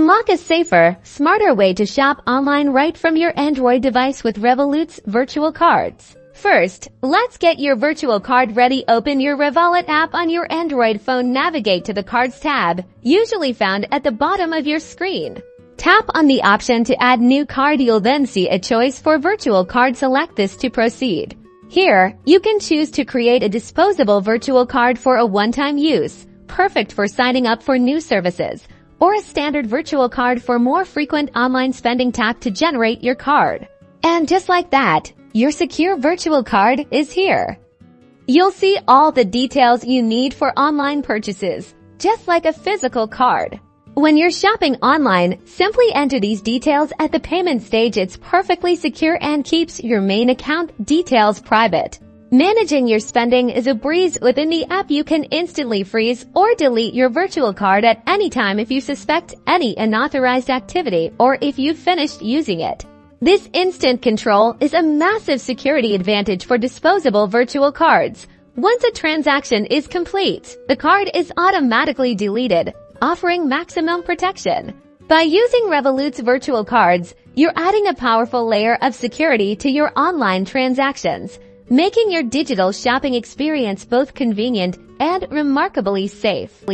Unlock a safer, smarter way to shop online right from your Android device with Revolut's virtual cards. First, let's get your virtual card ready. Open your Revolut app on your Android phone. Navigate to the Cards tab, usually found at the bottom of your screen. Tap on the option to add new card. You'll then see a choice for virtual card. Select this to proceed. Here, you can choose to create a disposable virtual card for a one-time use, perfect for signing up for new services, or a standard virtual card for more frequent online spending. Tap to generate your card. And just like that, your secure virtual card is here. You'll see all the details you need for online purchases, just like a physical card. When you're shopping online, simply enter these details at the payment stage. It's perfectly secure and keeps your main account details private. Managing your spending is a breeze. Within the app, you can instantly freeze or delete your virtual card at any time if you suspect any unauthorized activity or if you've finished using it. This instant control is a massive security advantage for disposable virtual cards. Once a transaction is complete, the card is automatically deleted, offering maximum protection. By using Revolut's virtual cards, you're adding a powerful layer of security to your online transactions, making your digital shopping experience both convenient and remarkably safe.